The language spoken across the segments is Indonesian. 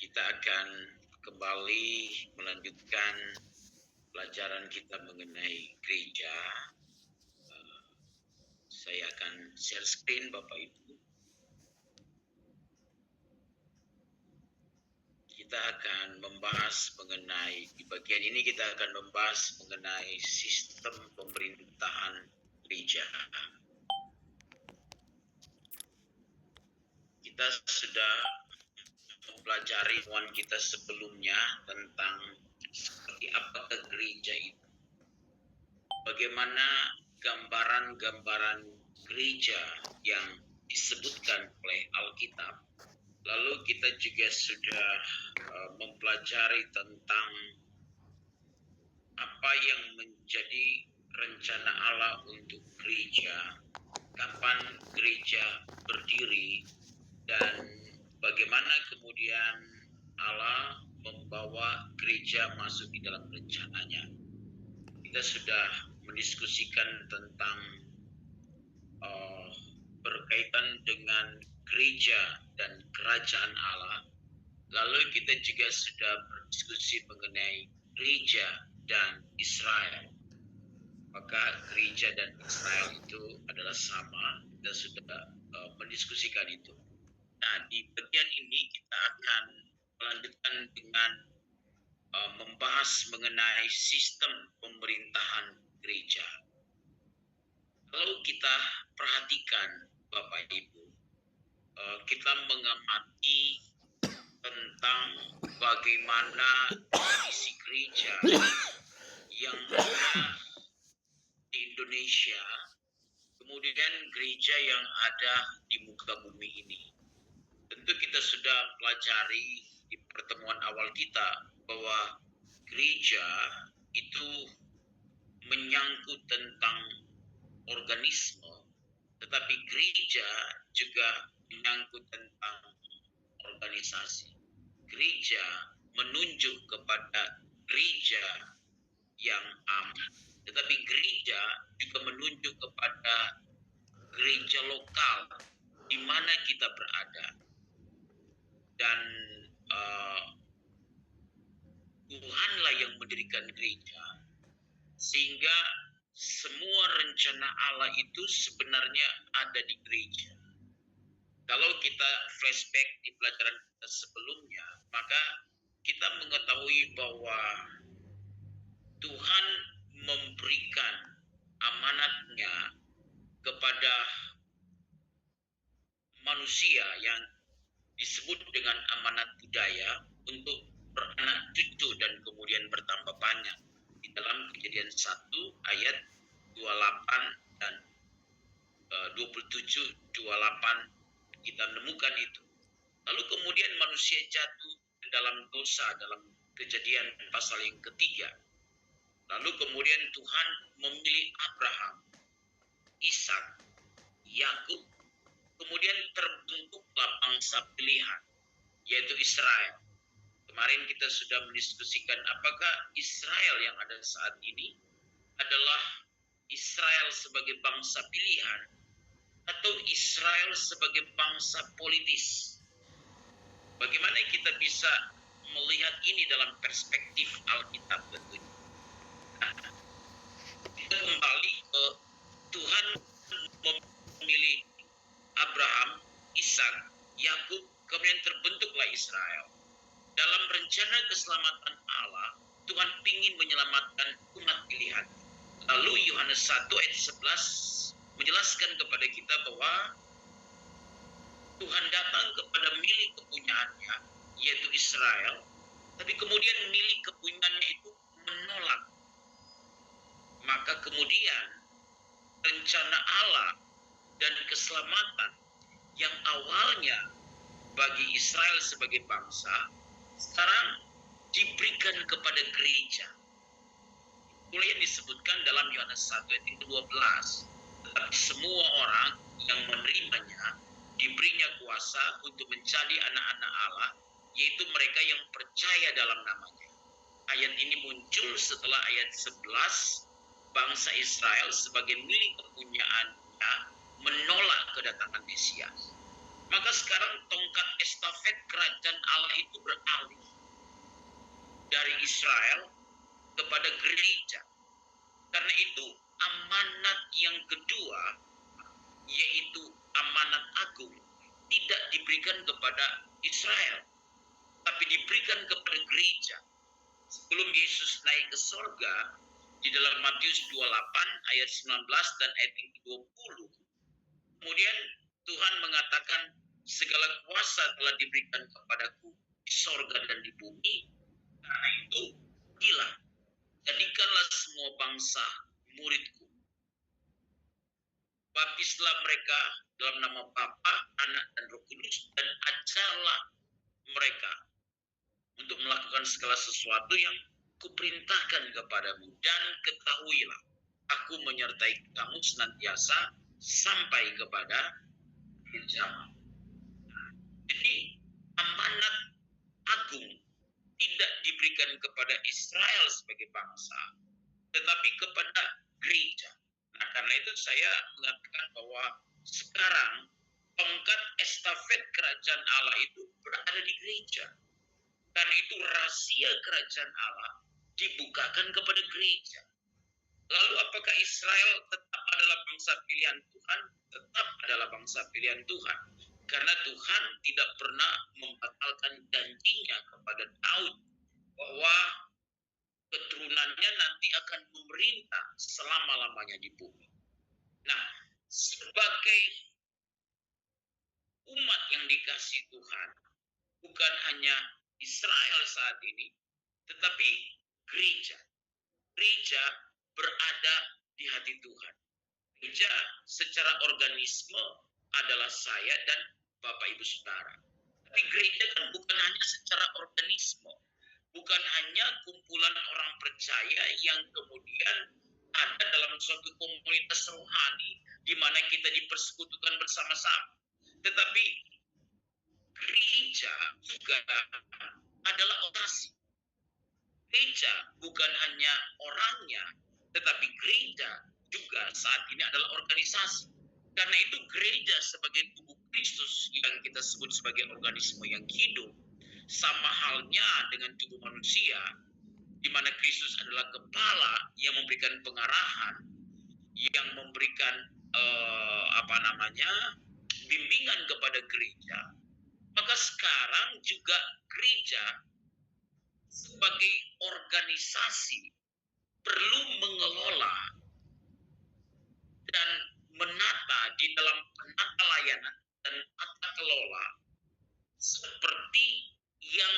Kita akan kembali melanjutkan pelajaran kita mengenai gereja. Saya akan share screen Bapak Ibu. Kita akan membahas mengenai, di bagian ini kita akan membahas mengenai sistem pemerintahan gereja. Kita sudah mempelajari temuan kita sebelumnya tentang seperti apakah gereja itu. Bagaimana gambaran-gambaran gereja yang disebutkan oleh Alkitab. Lalu kita juga sudah mempelajari tentang apa yang menjadi rencana Allah untuk gereja, kapan gereja berdiri, dan bagaimana kemudian Allah membawa gereja masuk di dalam rencananya. Kita sudah mendiskusikan tentang berkaitan dengan gereja dan kerajaan Allah. Lalu kita juga sudah berdiskusi mengenai gereja dan Israel. Maka gereja dan Israel itu adalah sama. Kita sudah mendiskusikan itu. Nah, di bagian ini kita akan melanjutkan dengan membahas mengenai sistem pemerintahan gereja. Kalau kita perhatikan Bapak Ibu, kita mengamati tentang bagaimana kondisi gereja yang ada di Indonesia, kemudian gereja yang ada di muka bumi ini. Tentu kita sudah pelajari di pertemuan awal kita bahwa gereja itu menyangkut tentang organisme, tetapi gereja juga menyangkut tentang organisasi. Gereja menunjuk kepada gereja yang aman, tetapi gereja juga menunjuk kepada gereja lokal di mana kita berada. Dan Tuhanlah yang mendirikan gereja, sehingga semua rencana Allah itu sebenarnya ada di gereja. Kalau kita flashback di pelajaran kita sebelumnya, maka kita mengetahui bahwa Tuhan memberikan amanatnya kepada manusia yang disebut dengan amanat budaya untuk beranak cucu dan kemudian bertambah banyak. Di dalam Kejadian 1 ayat 28 dan 27, 28 kita menemukan itu. Lalu kemudian manusia jatuh ke dalam dosa dalam Kejadian pasal yang ketiga. Lalu kemudian Tuhan memilih Abraham, Ishak, Yakub, kemudian terbentuklah bangsa pilihan, yaitu Israel. Kemarin kita sudah mendiskusikan apakah Israel yang ada saat ini adalah Israel sebagai bangsa pilihan atau Israel sebagai bangsa politis. Bagaimana kita bisa melihat ini dalam perspektif Alkitab tentunya. Kita kembali ke Tuhan memilih Abraham, Ishak, Yakub, kemudian terbentuklah Israel. Dalam rencana keselamatan Allah, Tuhan ingin menyelamatkan umat pilihan. Lalu Yohanes 1 ayat 11 menjelaskan kepada kita bahwa Tuhan datang kepada milik kepunyaannya, yaitu Israel, tapi kemudian milik kepunyaannya itu menolak. Maka kemudian rencana Allah dan keselamatan yang awalnya bagi Israel sebagai bangsa, sekarang diberikan kepada gereja. Itulah yang disebutkan dalam Yohanes 1 ayat 12. Tetapi semua orang yang menerimanya diberinya kuasa untuk menjadi anak-anak Allah, yaitu mereka yang percaya dalam namanya. Ayat ini muncul setelah ayat 11, bangsa Israel sebagai milik kepunyaannya menolak kedatangan Mesias. Maka sekarang tongkat estafet kerajaan Allah itu beralih dari Israel kepada gereja. Karena itu amanat yang kedua, yaitu amanat agung, tidak diberikan kepada Israel, tapi diberikan kepada gereja. Sebelum Yesus naik ke sorga, di dalam Matius 28 ayat 19 dan ayat 20, kemudian Tuhan mengatakan, segala kuasa telah diberikan kepadaku di sorga dan di bumi. Karena itu, gila, jadikanlah semua bangsa muridku. Baptislah mereka dalam nama Bapa, Anak, dan Roh Kudus, dan ajarlah mereka untuk melakukan segala sesuatu yang kuperintahkan kepadamu. Dan ketahuilah, aku menyertai kamu senantiasa sampai kepada akhir zaman. Jadi amanat agung tidak diberikan kepada Israel sebagai bangsa, tetapi kepada gereja. Nah, karena itu saya mengatakan bahwa sekarang tongkat estafet kerajaan Allah itu berada di gereja. Karena itu rahasia kerajaan Allah dibukakan kepada gereja. Lalu apakah Israel tetap adalah bangsa pilihan Tuhan? Tetap adalah bangsa pilihan Tuhan. Karena Tuhan tidak pernah membatalkan janjinya kepada Daud bahwa keturunannya nanti akan memerintah selama-lamanya di bumi. Nah, sebagai umat yang dikasih Tuhan, bukan hanya Israel saat ini, tetapi gereja. Gereja berada di hati Tuhan. Gereja secara organisme adalah saya dan Bapak Ibu Saudara. Tapi gereja kan bukan hanya secara organisme, bukan hanya kumpulan orang percaya yang kemudian ada dalam suatu komunitas rohani di mana kita dipersekutukan bersama-sama. Tetapi gereja juga adalah orasi. Gereja bukan hanya orangnya, tetapi gereja juga saat ini adalah organisasi. Karena itu gereja sebagai tubuh Kristus yang kita sebut sebagai organisme yang hidup, sama halnya dengan tubuh manusia, di mana Kristus adalah kepala yang memberikan pengarahan, yang memberikan bimbingan kepada gereja. Maka sekarang juga gereja sebagai organisasi perlu mengelola dan menata di dalam penata layanan dan tata kelola seperti yang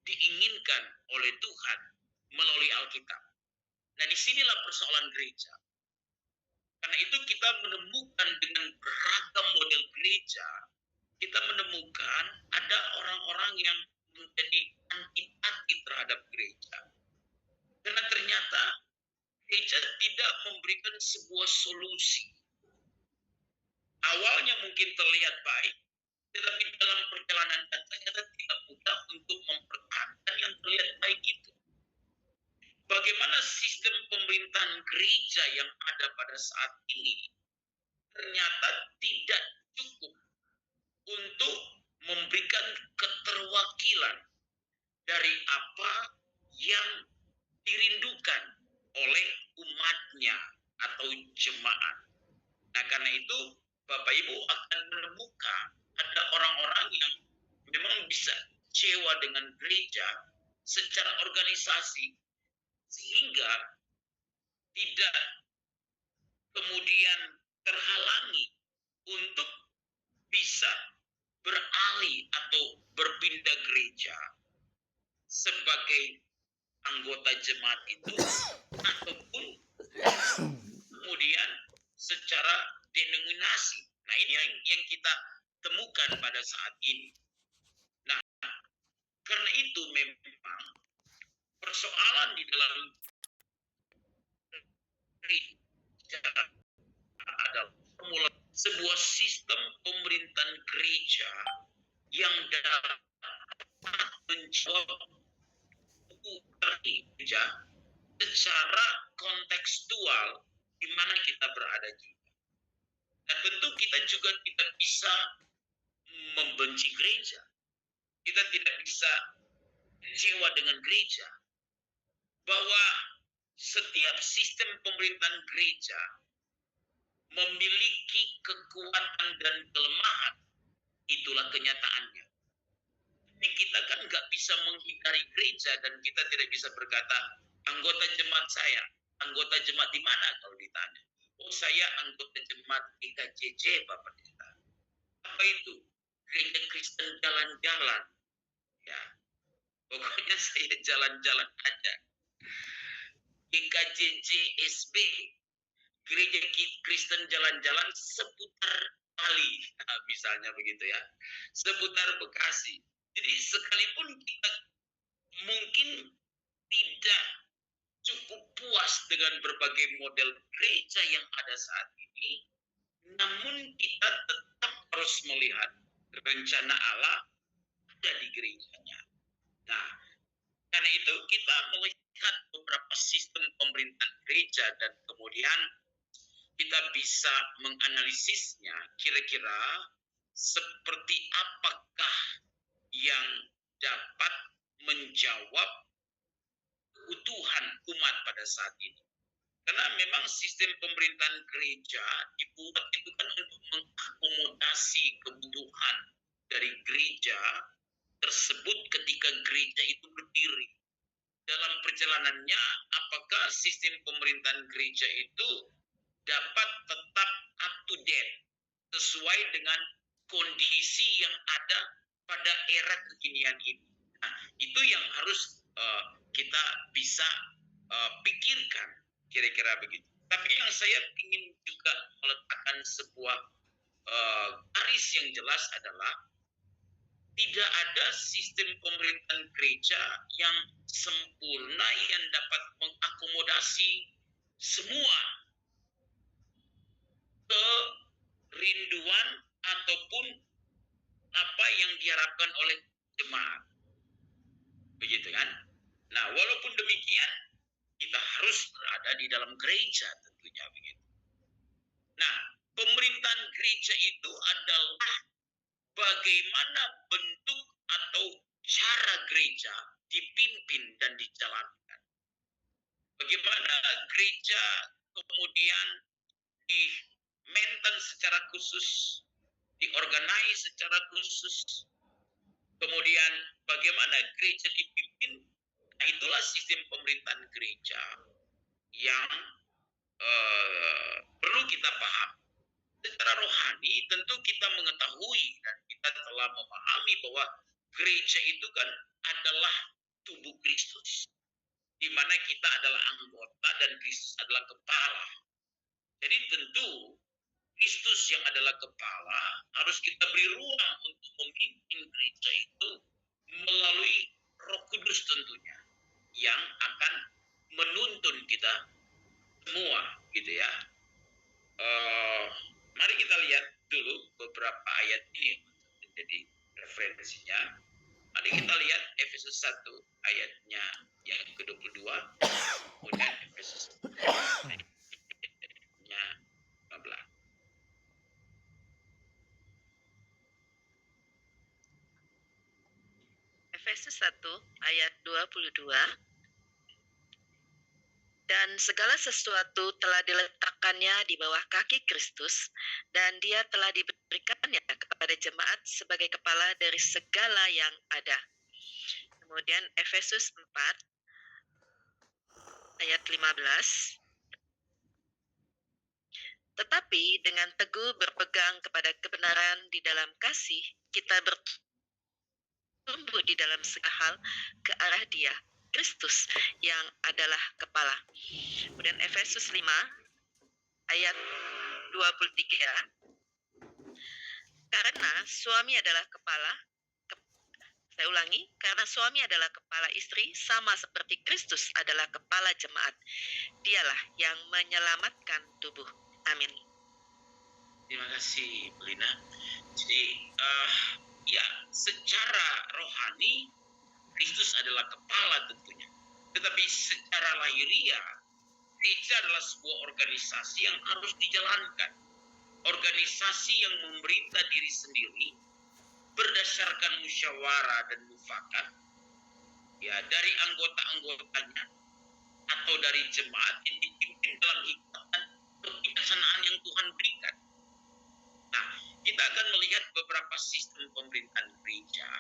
diinginkan oleh Tuhan melalui Alkitab. Nah, disinilah persoalan gereja. Karena itu kita menemukan dengan beragam model gereja, kita menemukan ada orang-orang yang menjadi antipati terhadap gereja. Karena ternyata gereja tidak memberikan sebuah solusi. Awalnya mungkin terlihat baik, tetapi dalam perjalanan ternyata tidak mudah untuk mempertahankan yang terlihat baik itu. Bagaimana sistem pemerintahan gereja yang ada pada saat ini ternyata tidak cukup untuk memberikan keterwakilan dari apa yang dirindukan oleh umatnya atau jemaat. Nah, karena itu Bapak Ibu akan menemukan ada orang-orang yang memang bisa kecewa dengan gereja secara organisasi, sehingga tidak kemudian terhalangi untuk bisa beralih atau berpindah gereja sebagai anggota jemaat itu, ataupun kemudian secara denominasi. Nah, ini yang kita temukan pada saat ini. Nah, karena itu memang persoalan di dalam gereja adalah sebuah sistem pemerintahan gereja yang dapat menjawab gereja secara kontekstual di mana kita berada juga. Nah, tentu kita juga tidak bisa membenci gereja. Kita tidak bisa kecewa dengan gereja. Bahwa setiap sistem pemerintahan gereja memiliki kekuatan dan kelemahan. Itulah kenyataannya. Tapi kita kan nggak bisa menghindari gereja dan kita tidak bisa berkata, anggota jemaat saya, anggota jemaat di mana kalau ditanya. Oh, saya anggota jemaat GKJJ, Pak Pendeta. Apa itu? Gereja Kristen jalan-jalan. Ya, pokoknya saya jalan-jalan aja. GKJJ SB, Gereja Kristen jalan-jalan seputar Bali, misalnya begitu ya, seputar Bekasi. Jadi sekalipun kita mungkin tidak cukup puas dengan berbagai model gereja yang ada saat ini, namun kita tetap harus melihat rencana Allah ada di gerejanya. Nah, karena itu kita melihat beberapa sistem pemerintahan gereja dan kemudian kita bisa menganalisisnya kira-kira seperti apakah yang dapat menjawab kebutuhan umat pada saat ini. Karena memang sistem pemerintahan gereja dibuat itu kan untuk mengakomodasi kebutuhan dari gereja tersebut ketika gereja itu berdiri. Dalam perjalanannya, apakah sistem pemerintahan gereja itu dapat tetap up to date sesuai dengan kondisi yang ada pada era kekinian ini. Nah, itu yang harus kita bisa pikirkan kira-kira begitu. Tapi yang saya ingin juga meletakkan sebuah garis yang jelas adalah tidak ada sistem pemerintahan gereja yang sempurna yang dapat mengakomodasi semua kerinduan ataupun apa yang diharapkan oleh jemaat. Begitu kan? Nah, walaupun demikian, kita harus berada di dalam gereja tentunya begitu. Nah, pemerintahan gereja itu adalah bagaimana bentuk atau cara gereja dipimpin dan dijalankan. Bagaimana gereja kemudian di-maintain secara khusus, diorganize secara khusus, kemudian bagaimana gereja dipimpin. Nah, itulah sistem pemerintahan gereja yang perlu kita paham. Secara rohani tentu kita mengetahui dan kita telah memahami bahwa gereja itu kan adalah tubuh Kristus, di mana kita adalah anggota dan Kristus adalah kepala. Jadi tentu Kristus yang adalah kepala harus kita beri ruang untuk memimpin gereja itu melalui Roh Kudus tentunya yang akan menuntun kita semua gitu ya. Mari kita lihat dulu beberapa ayat ini untuk menjadi referensinya. Mari kita lihat Efesus 1 ayatnya yang ke-22, kemudian Efesus 1 ayatnya 15. Efesus 1 ayat 22. Dan segala sesuatu telah diletakkannya di bawah kaki Kristus, dan dia telah diberikannya kepada jemaat sebagai kepala dari segala yang ada. Kemudian Efesus 4 ayat 15. Tetapi dengan teguh berpegang kepada kebenaran di dalam kasih, kita bertumbuh di dalam segala hal ke arah Dia, Kristus yang adalah kepala. Kemudian Efesus 5 ayat 23. Karena suami adalah kepala, saya ulangi, karena suami adalah kepala istri sama seperti Kristus adalah kepala jemaat. Dialah yang menyelamatkan tubuh. Amin. Terima kasih, Belina. Jadi, ya, secara rohani Kristus adalah kepala tentunya. Tetapi secara lahiriah, gereja adalah sebuah organisasi yang harus dijalankan. Organisasi yang memerintah diri sendiri, berdasarkan musyawarah dan mufakat, ya, dari anggota-anggotanya atau dari jemaat yang dipimpin dalam hikmat dan kebijaksanaan yang Tuhan berikan. Nah, kita akan melihat beberapa sistem pemerintahan gereja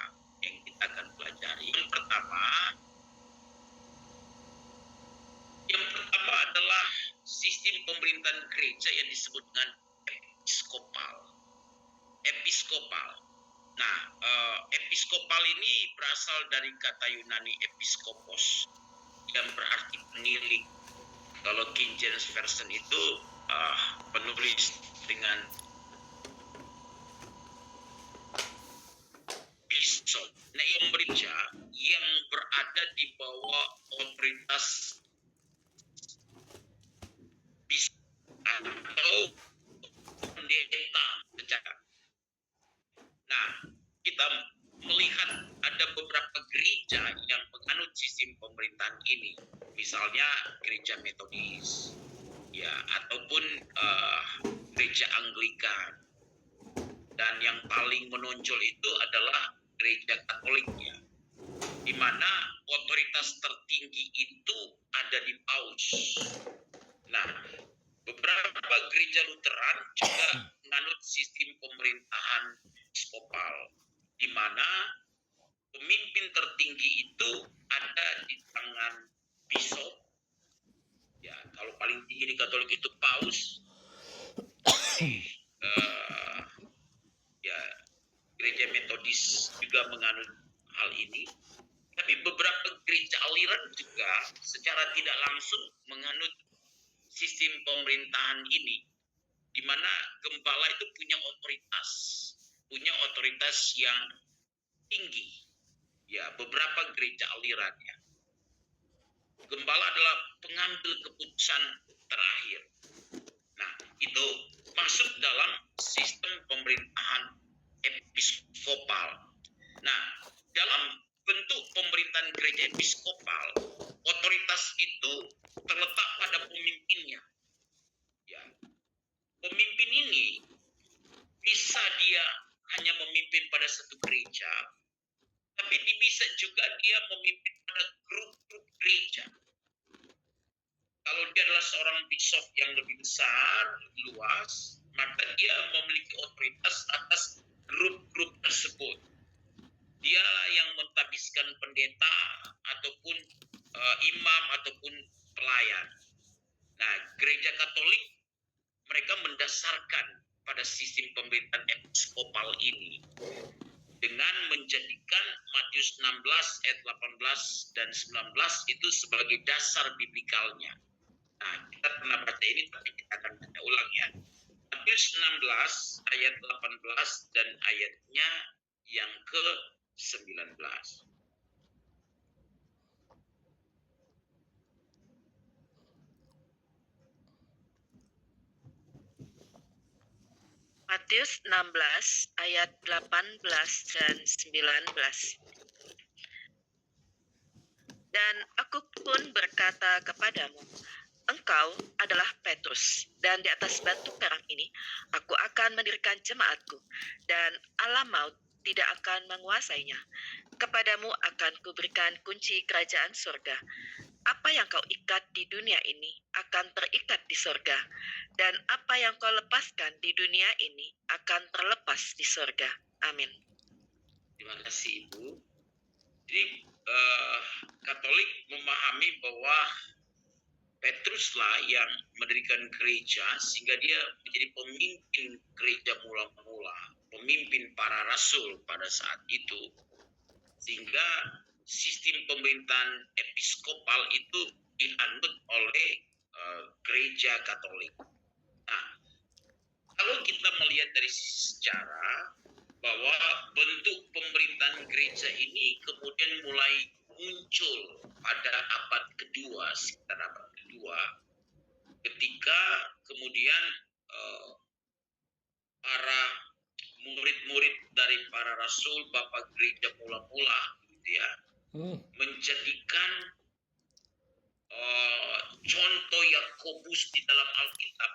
yang kita akan pelajari. Yang pertama adalah sistem pemerintahan gereja yang disebut dengan episkopal. Episkopal. Nah, episkopal ini berasal dari kata Yunani episkopos yang berarti penilik. Kalau King James Version itu penulis dengan bishop. Nah, yang gereja yang berada di bawah otoritas bishop atau pendeta secara. Nah, kita melihat ada beberapa gereja yang menganut sistem pemerintahan ini, misalnya gereja Metodis, ya, ataupun gereja Anglikan, dan yang paling menonjol itu adalah gereja Katoliknya, di mana otoritas tertinggi itu ada di Paus. Nah, beberapa gereja Lutheran juga menganut sistem pemerintahan episkopal, di mana pemimpin tertinggi itu ada di tangan bishop. Ya, kalau paling tinggi di Katolik itu Paus. Ya, gereja Metodis juga menganut hal ini. Tapi beberapa gereja aliran juga secara tidak langsung menganut sistem pemerintahan ini, di mana gembala itu punya otoritas yang tinggi. Ya, beberapa gereja alirannya. Gembala adalah pengambil keputusan terakhir. Nah, itu masuk dalam sistem pemerintahan episkopal. Nah, dalam bentuk pemerintahan gereja episkopal, otoritas itu terletak pada pemimpinnya. Ya, pemimpin ini bisa dia hanya memimpin pada satu gereja, tapi bisa juga dia memimpin pada grup-grup gereja. Kalau dia adalah seorang bishop yang lebih besar, luas, maka dia memiliki otoritas atas grup-grup tersebut. Dialah yang mentabiskan pendeta ataupun imam ataupun pelayan. Nah, gereja Katolik mereka mendasarkan pada sistem pemerintahan episkopal ini dengan menjadikan Matius 16 ayat 18 dan 19 itu sebagai dasar biblikalnya. Nah, kita pernah baca ini, tapi kita akan baca ulang ya. Matius 16 ayat 18 dan ayatnya yang ke-19. Matius 16 ayat 18 dan 19. Dan aku pun berkata kepadamu, engkau adalah Petrus, dan di atas batu karang ini aku akan mendirikan jemaatku, dan alam maut tidak akan menguasainya. Kepadamu akan kuberikan kunci kerajaan surga. Apa yang kau ikat di dunia ini akan terikat di surga, dan apa yang kau lepaskan di dunia ini akan terlepas di surga. Amin. Terima kasih, Ibu. Jadi Katolik memahami bahwa Petruslah yang mendirikan gereja sehingga dia menjadi pemimpin gereja mula-mula, pemimpin para rasul pada saat itu, sehingga sistem pemerintahan episkopal itu dianut oleh gereja Katolik. Nah, kalau kita melihat dari sisi sejarah bahwa bentuk pemerintahan gereja ini kemudian mulai muncul pada abad kedua, sekitar abad kedua, ketika kemudian para murid-murid dari para rasul, bapak gereja mula-mula, gitu ya, menjadikan contoh Yakobus di dalam Alkitab,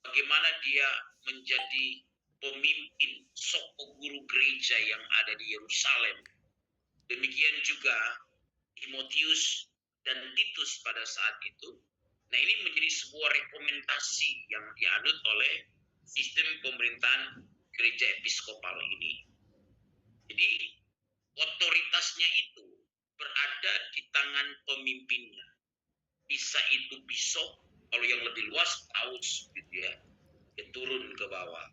bagaimana dia menjadi pemimpin soko guru gereja yang ada di Yerusalem. Demikian juga Timotius dan Titus pada saat itu. Nah, ini menjadi sebuah rekomendasi yang dianut oleh sistem pemerintahan gereja episkopal ini. Jadi otoritasnya itu berada di tangan pemimpinnya. Bisa itu bishop, kalau yang lebih luas paus gitu ya, turun ke bawah.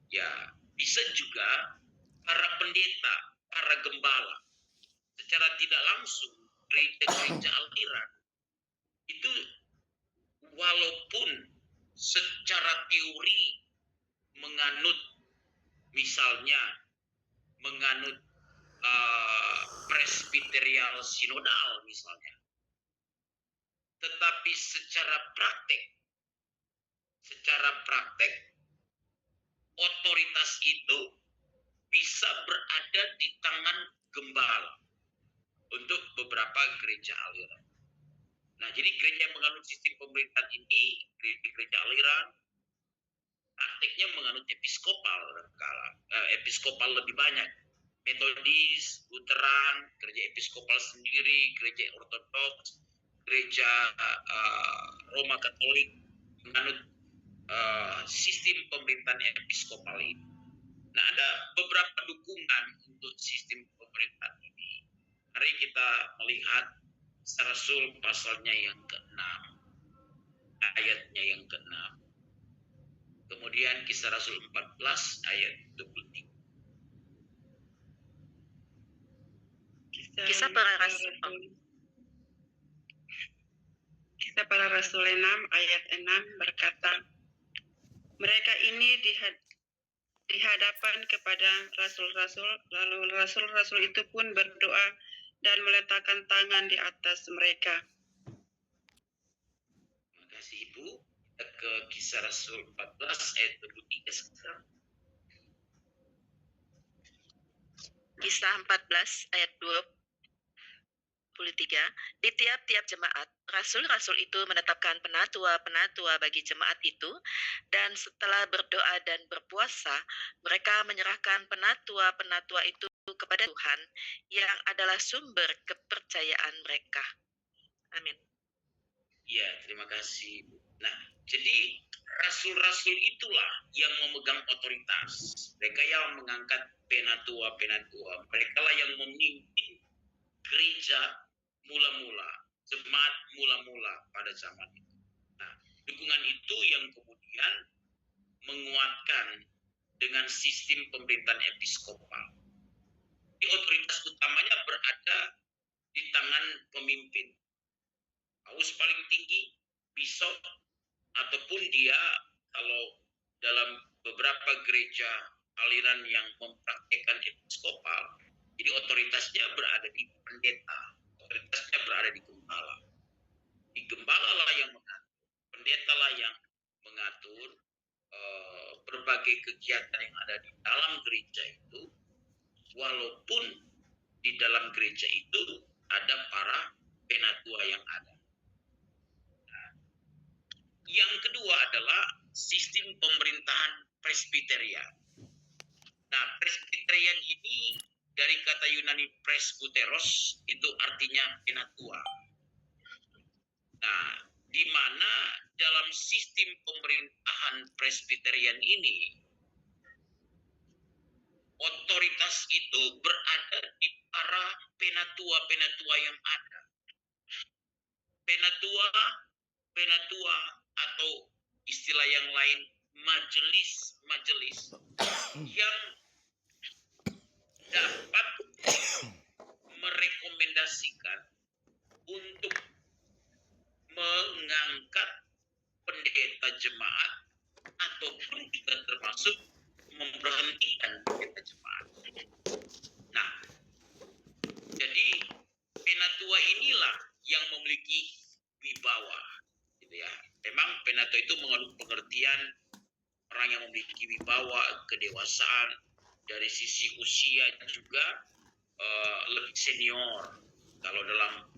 Ya, bisa juga para pendeta, para gembala. Secara tidak langsung gereja-gereja aliran itu walaupun secara teori menganut, misalnya menganut presbiterial sinodal misalnya, tetapi secara praktek otoritas itu bisa berada di tangan gembala untuk beberapa gereja aliran. Nah, jadi gereja yang menganut sistem pemerintahan ini, gereja aliran, prakteknya menganut episkopal, episkopal lebih banyak. Metodis, Lutheran, gereja episkopal sendiri, gereja ortodoks, gereja Roma Katolik menganut sistem pemerintahan episkopal ini. Nah, ada beberapa dukungan untuk sistem pemerintahan ini. Mari kita melihat Rasul pasalnya yang ke-6, ayatnya yang ke-6. Kemudian Kisah Rasul 14 ayat 23. Kisah Para Rasul 6 ayat 6 berkata, mereka ini dihadapan kepada rasul-rasul, lalu rasul-rasul itu pun berdoa dan meletakkan tangan di atas mereka. Terima kasih Ibu. Kita ke Kisah Rasul 14 ayat 23 sekarang. Kisah 14 ayat 23, di tiap-tiap jemaat, rasul-rasul itu menetapkan penatua-penatua bagi jemaat itu, dan setelah berdoa dan berpuasa, mereka menyerahkan penatua-penatua itu kepada Tuhan, yang adalah sumber kepercayaan mereka. Amin. Ya, terima kasih Bu. Nah, jadi rasul-rasul itulah yang memegang otoritas. Mereka yang mengangkat penatua-penatua. Mereka lah yang memimpin gereja mula-mula, jemaat mula-mula pada zaman itu. Nah, dukungan itu yang kemudian menguatkan dengan sistem pemerintahan episkopal. Di otoritas utamanya berada di tangan pemimpin. Paus paling tinggi, bishop, ataupun dia kalau dalam beberapa gereja aliran yang mempraktikkan episkopal, jadi otoritasnya berada di pendeta, otoritasnya berada di gembala. Di gembala lah yang mengatur, pendeta lah yang mengatur berbagai kegiatan yang ada di dalam gereja itu, walaupun di dalam gereja itu ada para penatua yang ada. Yang kedua adalah sistem pemerintahan presbiterian. Nah, presbiterian ini dari kata Yunani presbuteros, itu artinya penatua. Nah, di mana dalam sistem pemerintahan presbiterian ini, otoritas itu berada di para penatua-penatua yang ada. Penatua atau istilah yang lain majelis yang dapat merekomendasikan untuk mengangkat pendeta jemaat ataupun juga termasuk memberhentikan pendeta jemaat. Nah, jadi penatua inilah yang memiliki wibawa, gitu ya. Memang penatua itu mengandung pengertian orang yang memiliki wibawa, kedewasaan, dari sisi usia juga lebih senior. Kalau dalam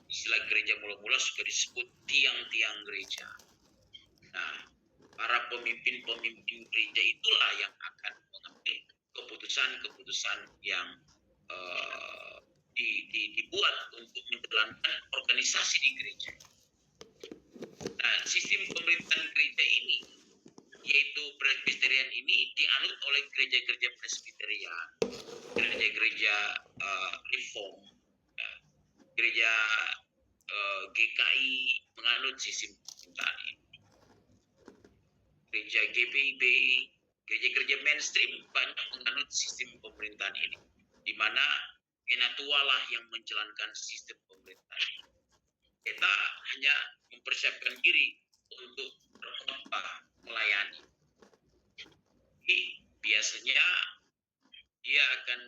istilah gereja mula-mula suka disebut tiang-tiang gereja. Nah, Para pemimpin-pemimpin gereja itulah yang akan mengambil keputusan-keputusan yang dibuat untuk menjalankan organisasi di gereja. Nah, sistem pemerintahan gereja ini, yaitu Presbyterian ini, dianut oleh gereja-gereja Presbyterian, gereja-gereja Reform, ya, gereja GKI menganut sistem pemerintahan ini. Gereja GPIB, gereja-gereja mainstream banyak menganut sistem pemerintahan ini, di mana penatua lah yang menjalankan sistem pemerintahan ini. Kita hanya mempersiapkan diri untuk berkhotbah melayani. Jadi biasanya dia akan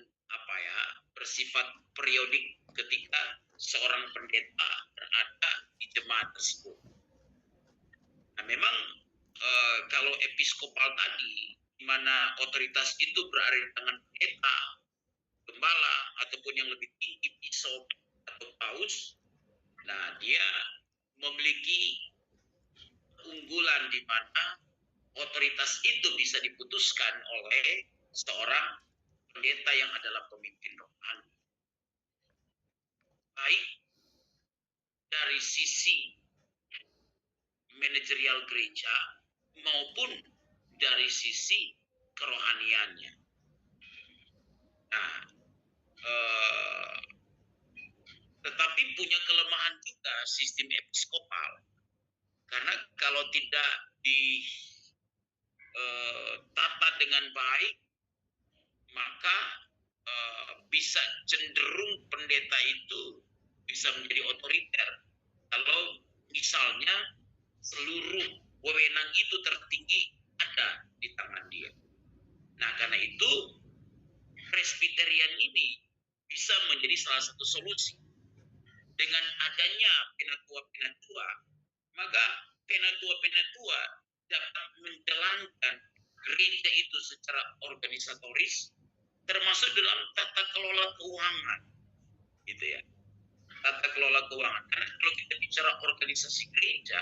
bersifat periodik ketika seorang pendeta berada di jemaat tersebut. Nah, memang kalau episkopal tadi, di mana otoritas itu berada di tangan pendeta, gembala, ataupun yang lebih tinggi bishop atau paus, nah dia memiliki keunggulan di mana otoritas itu bisa diputuskan oleh seorang pendeta yang adalah pemimpin rohani. Baik dari sisi manajerial gereja maupun dari sisi kerohaniannya. Nah, tetapi punya kelemahan juga sistem episkopal, karena kalau tidak ditata dengan baik, maka bisa cenderung pendeta itu bisa menjadi otoriter. Kalau misalnya seluruh wewenang itu tertinggi ada di tangan dia. Nah, karena itu Presbyterian ini bisa menjadi salah satu solusi. Dengan adanya penatua-penatua, maka penatua-penatua dapat menjalankan gereja itu secara organisatoris, termasuk dalam tata kelola keuangan, gitu ya. Tata kelola keuangan. Karena kalau kita bicara organisasi gereja,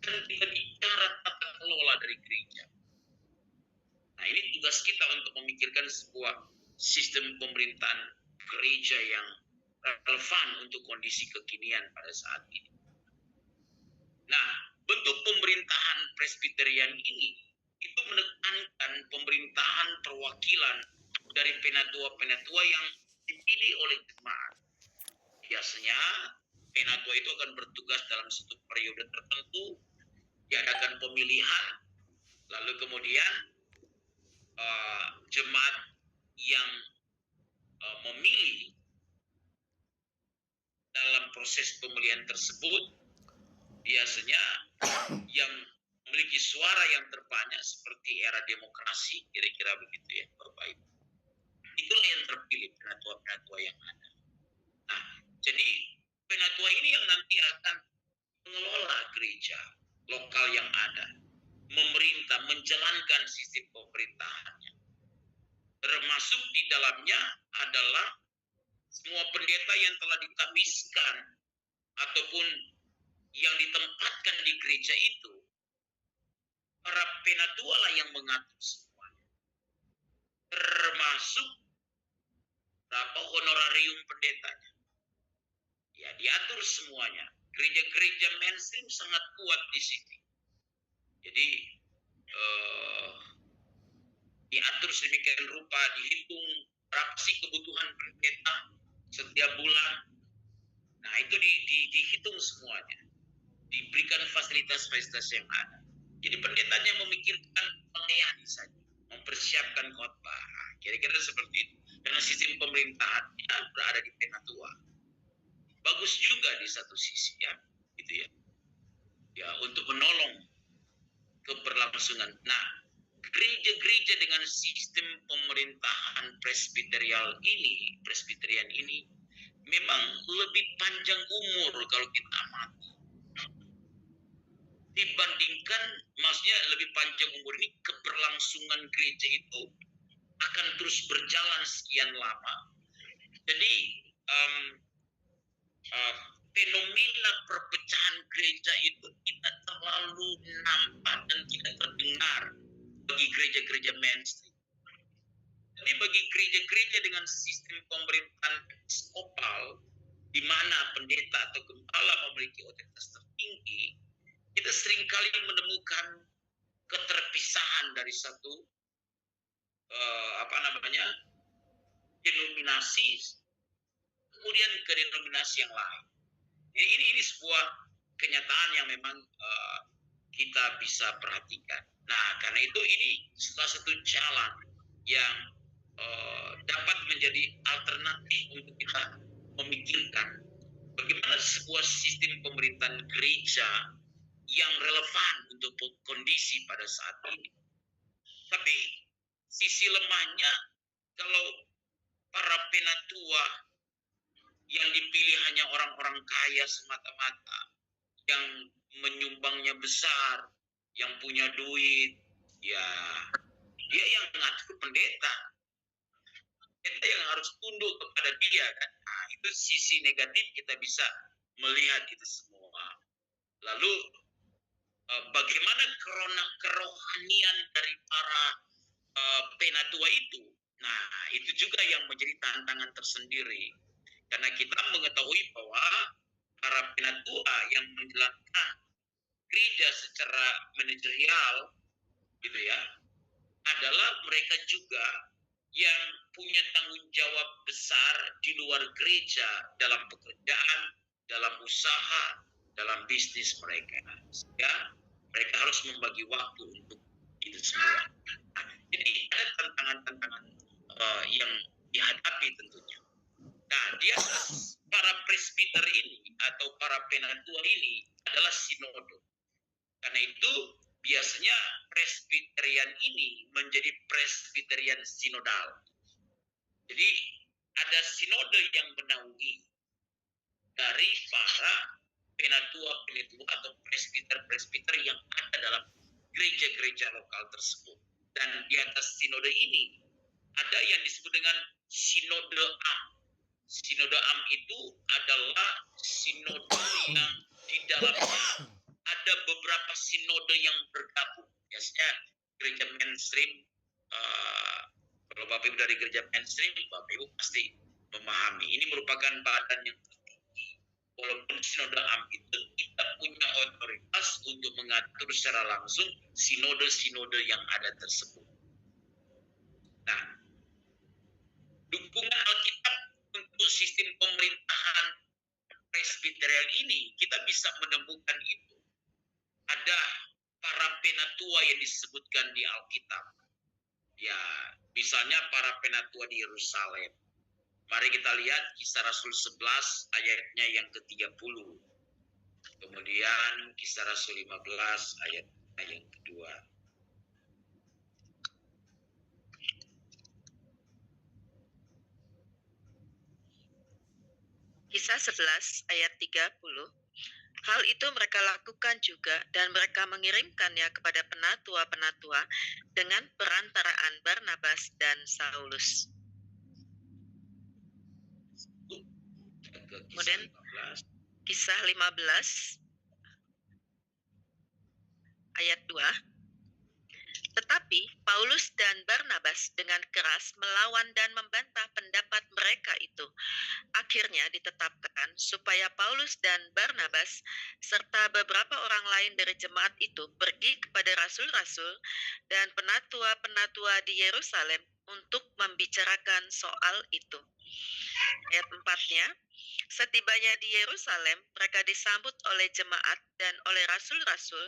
kan kita bicara tata kelola dari gereja. Nah, ini tugas kita untuk memikirkan sebuah sistem pemerintahan gereja yang relevan untuk kondisi kekinian pada saat ini. Nah, bentuk pemerintahan Presbyterian ini itu menekankan pemerintahan perwakilan dari penatua-penatua yang dipilih oleh jemaat. Biasanya penatua itu akan bertugas dalam satu periode tertentu, diadakan pemilihan, lalu kemudian jemaat yang memilih dalam proses pemilihan tersebut biasanya yang memiliki suara yang terbanyak seperti era demokrasi, kira-kira begitu ya Bapak Ibu. Itulah yang terpilih penatua-penatua yang ada. Nah, jadi penatua ini yang nanti akan mengelola gereja lokal yang ada, memerintah, menjalankan sistem pemerintahannya. Termasuk di dalamnya adalah semua pendeta yang telah ditamiskan ataupun yang ditempatkan di gereja itu, para penatua lah yang mengatur semuanya. Termasuk berapa honorarium pendetanya. Ya, diatur semuanya. Gereja-gereja mainstream sangat kuat di sini. Jadi diatur sedemikian rupa, dihitung berapa sih kebutuhan pendeta setiap bulan. Nah, itu dihitung semuanya. Diberikan fasilitas-fasilitas yang ada. Jadi pendetanya memikirkan melayani saja, mempersiapkan khotbah. Kira-kira seperti itu. Karena sistem pemerintahannya berada di penatua. Bagus juga di satu sisi ya, gitu ya. Ya, untuk menolong keberlangsungan. Nah, gereja-gereja dengan sistem pemerintahan Presbyterian ini memang lebih panjang umur kalau kita amati. Dibandingkan, maksudnya lebih panjang umur ini, keberlangsungan gereja itu akan terus berjalan sekian lama. Jadi fenomena perpecahan gereja itu tidak terlalu terlalu nampak dan tidak terdengar bagi gereja-gereja mainstream. Tapi bagi gereja-gereja dengan sistem pemerintahan episkopal, di mana pendeta atau gembala memiliki otoritas tertinggi, kita seringkali menemukan keterpisahan dari satu denominasi kemudian ke denominasi yang lain. Ini sebuah kenyataan yang memang kita bisa perhatikan. Nah, karena itu ini salah satu jalan yang dapat menjadi alternatif untuk kita memikirkan bagaimana sebuah sistem pemerintahan gereja yang relevan untuk kondisi pada saat ini. Tapi sisi lemahnya, kalau para penatua yang dipilih hanya orang-orang kaya semata-mata, yang menyumbangnya besar, yang punya duit, ya dia yang ngatur pendeta. Pendeta yang harus tunduk kepada dia kan. Nah, itu sisi negatif, kita bisa melihat itu semua. Lalu bagaimana kerohanian dari para penatua itu? Nah, itu juga yang menjadi tantangan tersendiri. Karena kita mengetahui bahwa para penatua yang menjalankan gereja secara manajerial, gitu ya, adalah mereka juga yang punya tanggung jawab besar di luar gereja dalam pekerjaan, dalam usaha, dalam bisnis mereka. Ya, mereka harus membagi waktu untuk itu semua. Jadi ada tantangan-tantangan yang dihadapi tentunya. Nah, di atas para presbiter ini atau para penatua ini adalah sinode. Karena itu biasanya presbiterian ini menjadi presbiterian sinodal. Jadi ada sinode yang menaungi dari para penatua-penatua atau presbiter-presbiter yang ada dalam gereja-gereja lokal tersebut. Dan di atas sinode ini ada yang disebut dengan sinode am. Sinode am itu adalah sinode yang di dalamnya ada beberapa sinode yang bergabung. Biasanya gereja mainstream, kalau Bapak Ibu dari gereja mainstream, Bapak Ibu pasti memahami. Ini merupakan badan yang tertinggi. Walaupun sinode am itu tidak punya otoritas untuk mengatur secara langsung sinode-sinode yang ada tersebut. Nah, dukungan Alkitab untuk sistem pemerintahan presbiterian ini, kita bisa menemukan itu. Ada para penatua yang disebutkan di Alkitab. Ya, misalnya para penatua di Yerusalem. Mari kita lihat Kisah Rasul 11 ayatnya yang ke-30. Kemudian Kisah Rasul 15 ayatnya yang kedua. Kisah 11 ayat 30. Hal itu mereka lakukan juga dan mereka mengirimkannya kepada penatua-penatua dengan perantaraan Barnabas dan Saulus. Kemudian Kisah 15 ayat 2. Tetapi Paulus dan Barnabas dengan keras melawan dan membantah pendapat mereka itu. Akhirnya ditetapkan supaya Paulus dan Barnabas serta beberapa orang lain dari jemaat itu pergi kepada rasul-rasul dan penatua-penatua di Yerusalem untuk membicarakan soal itu. Ayat 4-nya, setibanya di Yerusalem, mereka disambut oleh jemaat dan oleh rasul-rasul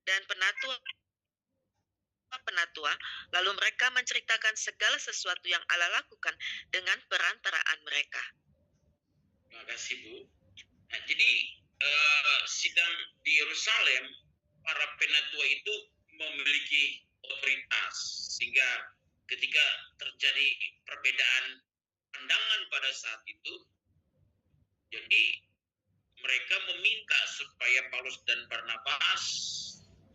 dan penatua, lalu mereka menceritakan segala sesuatu yang Allah lakukan dengan perantaraan mereka. Terima kasih, Bu. Nah, jadi sidang di Yerusalem, para penatua itu memiliki otoritas, sehingga ketika terjadi perbedaan pandangan pada saat itu, jadi mereka meminta supaya Paulus dan Barnabas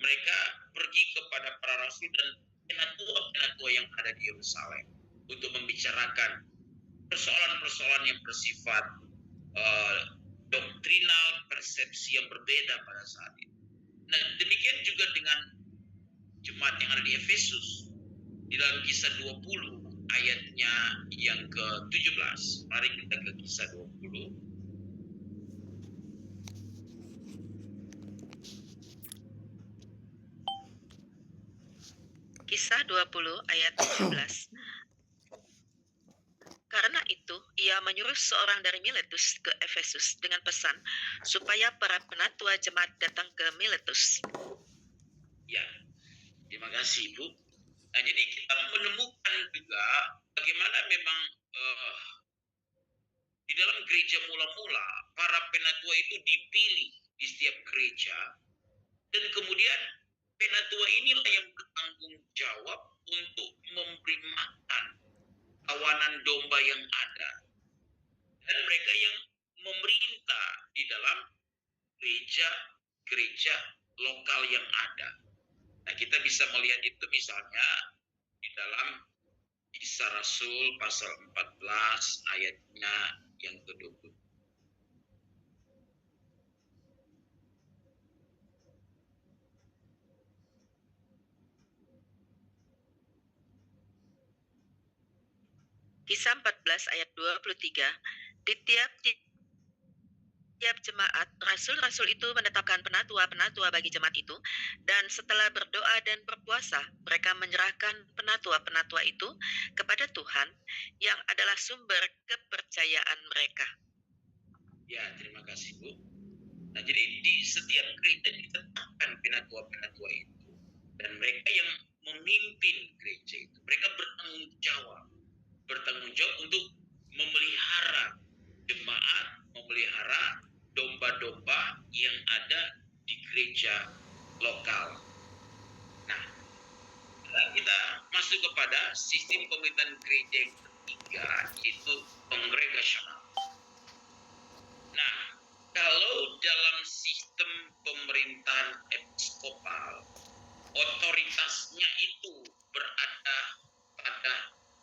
mereka pergi kepada para rasul dan penatua-penatua yang ada di Yerusalem untuk membicarakan persoalan-persoalan yang bersifat doktrinal, persepsi yang berbeda pada saat itu. Nah, demikian juga dengan jemaat yang ada di Efesus. Di dalam Kisah 20 ayatnya yang ke-17. Mari kita ke Kisah 20. Kisah 20 ayat 17. Karena itu, ia menyuruh seorang dari Miletus ke Efesus dengan pesan supaya para penatua jemaat datang ke Miletus. Ya, terima kasih Ibu. Nah, jadi kita menemukan juga bagaimana memang di dalam gereja mula-mula, para penatua itu dipilih di setiap gereja. Dan kemudian penatua inilah yang bertanggung jawab untuk memberi makan kawanan domba yang ada. Dan mereka yang memerintah di dalam gereja-gereja lokal yang ada. Nah, kita bisa melihat itu misalnya di dalam Kisah Rasul pasal 14 ayatnya yang ke-20. Kisah 14 ayat 23. Di tiap jemaat, rasul-rasul itu menetapkan penatua-penatua bagi jemaat itu, dan setelah berdoa dan berpuasa, mereka menyerahkan penatua-penatua itu kepada Tuhan, yang adalah sumber kepercayaan mereka. Ya, terima kasih Bu. Nah, jadi di setiap gereja ditetapkan penatua-penatua itu, dan mereka yang memimpin gereja itu, mereka bertanggung jawab untuk memelihara jemaat, memelihara domba-domba yang ada di gereja lokal. Nah, kita masuk kepada sistem pemerintahan gereja yang ketiga, yaitu kongregasional. Nah, kalau dalam sistem pemerintahan episkopal, otoritasnya itu berada pada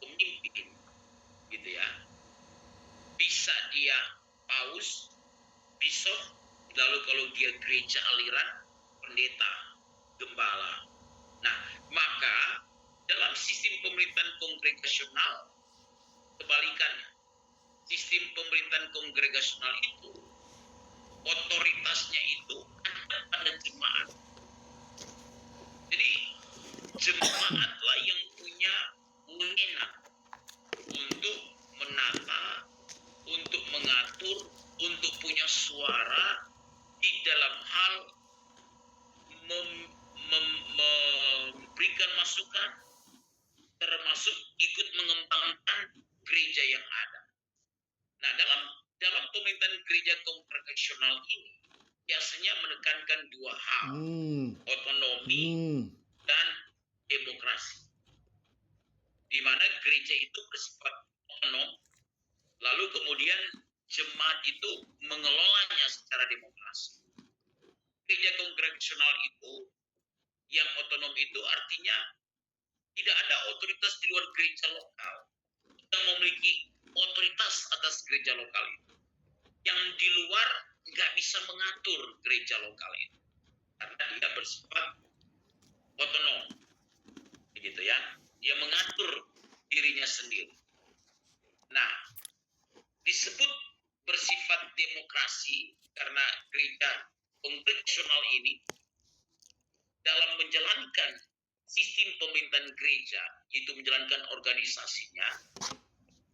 pemimpin, gitu ya. Bisa dia paus, bishop, lalu kalau dia gereja aliran, pendeta, gembala. Nah, maka dalam sistem pemerintahan kongregasional, kebalikannya, sistem pemerintahan kongregasional itu otoritasnya itu ada pada jemaat. Jadi jemaatlah yang punya wewenang untuk menata, untuk mengatur, untuk punya suara di dalam hal memberikan masukan, termasuk ikut mengembangkan gereja yang ada. Nah, dalam pemerintahan gereja kongregasional ini biasanya menekankan dua hal, otonomi dan demokrasi. Di mana gereja itu bersifat otonom, lalu kemudian jemaat itu mengelolanya secara demokrasi. Gereja kongregasional itu, yang otonom itu artinya tidak ada otoritas di luar gereja lokal yang memiliki otoritas atas gereja lokal itu. Yang di luar nggak bisa mengatur gereja lokal itu, karena dia bersifat otonom, begitu ya. Dia mengatur dirinya sendiri. Nah, disebut bersifat demokrasi karena gereja kongregasional ini dalam menjalankan sistem pemerintahan gereja, itu menjalankan organisasinya,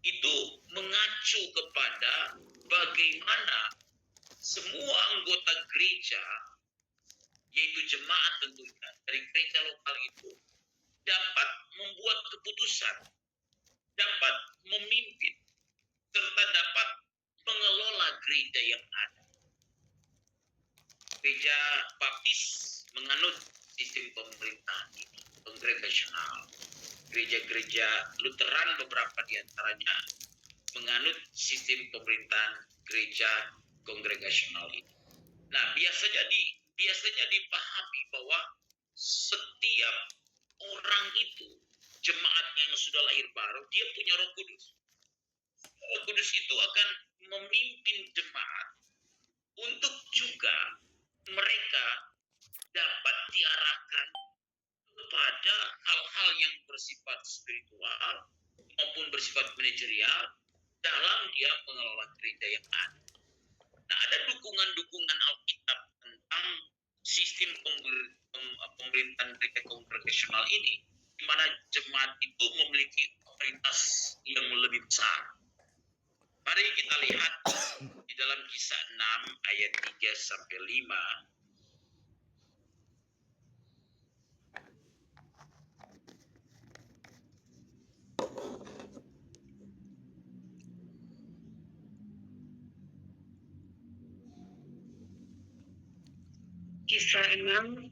itu mengacu kepada bagaimana semua anggota gereja, yaitu jemaat tentunya, dari gereja lokal itu dapat membuat keputusan, dapat memimpin, serta dapat mengelola gereja yang ada. Gereja Baptis menganut sistem pemerintahan ini, kongregasional. Gereja-gereja Lutheran beberapa diantaranya menganut sistem pemerintahan gereja kongregasional ini. Nah, biasanya dipahami bahwa setiap orang itu, jemaat yang sudah lahir baru, dia punya Roh Kudus. Roh Kudus itu akan memimpin jemaat untuk juga mereka dapat diarahkan kepada hal-hal yang bersifat spiritual maupun bersifat manajerial dalam dia mengelola gereja yang ada. Nah, ada dukungan-dukungan Alkitab tentang sistem pemerintahan gereja kongregasional ini, di mana jemaat itu memiliki otoritas yang lebih besar. Mari kita lihat di dalam Kisah 6 ayat 3 sampai 5. Kisah 6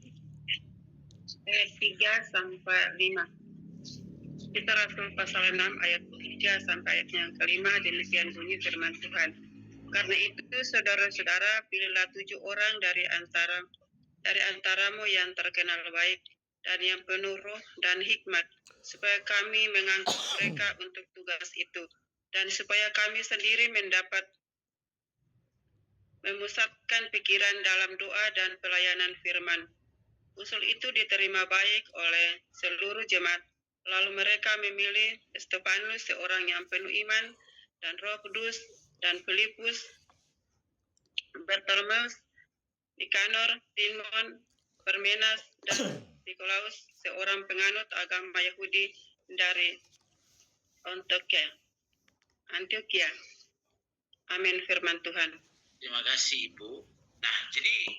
ayat 3 sampai 5. Kisah Rasul pasal 6 ayat 3 sampai ayat yang kelima, demikian bunyi firman Tuhan. Karena itu saudara-saudara, pilihlah 7 orang dari antaramu yang terkenal baik dan yang penuh roh dan hikmat, supaya kami mengangkat mereka untuk tugas itu, dan supaya kami sendiri mendapat memusatkan pikiran dalam doa dan pelayanan firman. Usul itu diterima baik oleh seluruh jemaat. Lalu mereka memilih Stefanus, seorang yang penuh iman dan Roh Kudus, dan Filipus, Bartolomeus, Nikanor, Timon, Parmenas, dan Nikolaus, seorang penganut agama Yahudi dari Antioquia. Amin, firman Tuhan. Terima kasih Ibu. Nah, jadi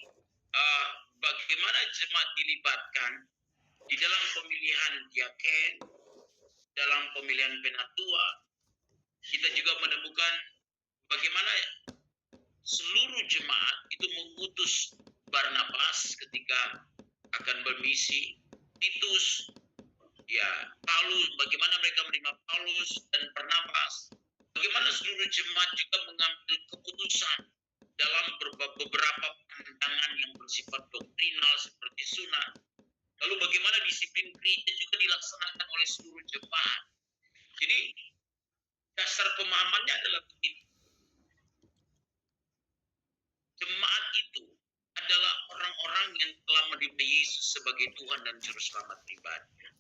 bagaimana jemaat dilibatkan di dalam pemilihan diaken, dalam pemilihan penatua. Kita juga menemukan bagaimana seluruh jemaat itu mengutus Barnabas ketika akan bermisi, Titus, ya, Paulus, bagaimana mereka menerima Paulus dan Barnabas. Bagaimana seluruh jemaat juga mengambil keputusan dalam beberapa pandangan yang bersifat doktrinal seperti sunat. Lalu bagaimana disiplin gereja juga dilaksanakan oleh seluruh jemaat. Jadi dasar pemahamannya adalah begini. Jemaat itu adalah orang-orang yang telah menerima Yesus sebagai Tuhan dan Juru Selamat pribadi,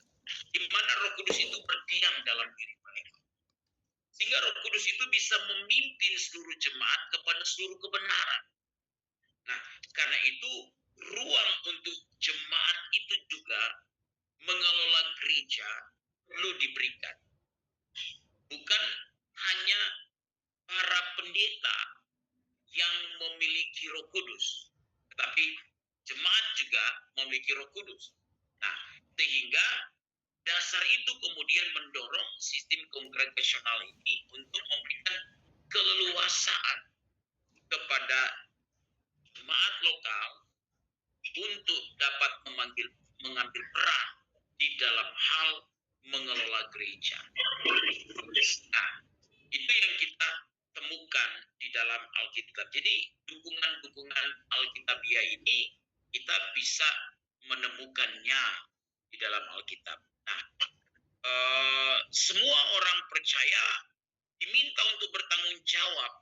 di mana Roh Kudus itu berdiam dalam diri mereka, sehingga Roh Kudus itu bisa memimpin seluruh jemaat kepada seluruh kebenaran. Nah, karena itu ruang untuk jemaat itu juga mengelola gereja perlu diberikan. Bukan hanya para pendeta yang memiliki Roh Kudus, tetapi jemaat juga memiliki Roh Kudus. Nah, sehingga dasar itu kemudian mendorong sistem kongregasional ini untuk memberikan keleluasaan kepada jemaat lokal untuk dapat mengambil peran di dalam hal mengelola gereja. Nah, itu yang kita temukan di dalam Alkitab. Jadi dukungan-dukungan Alkitabiah ini kita bisa menemukannya di dalam Alkitab. Nah, semua orang percaya diminta untuk bertanggung jawab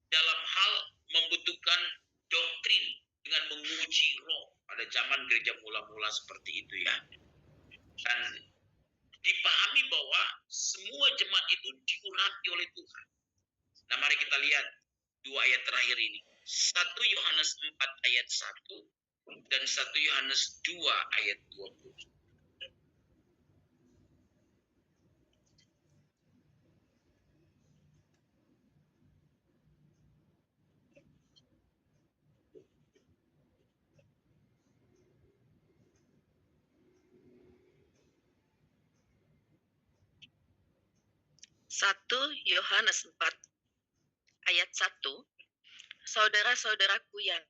dalam hal membutuhkan doktrin dengan menguji roh pada zaman gereja mula-mula seperti itu ya. Dan dipahami bahwa semua jemaat itu diurapi oleh Tuhan. Nah, mari kita lihat 2 ayat terakhir ini. 1 Yohanes 4 ayat 1 dan 1 Yohanes 2 ayat 20. Satu Yohanes 4 ayat 1, saudara-saudaraku yang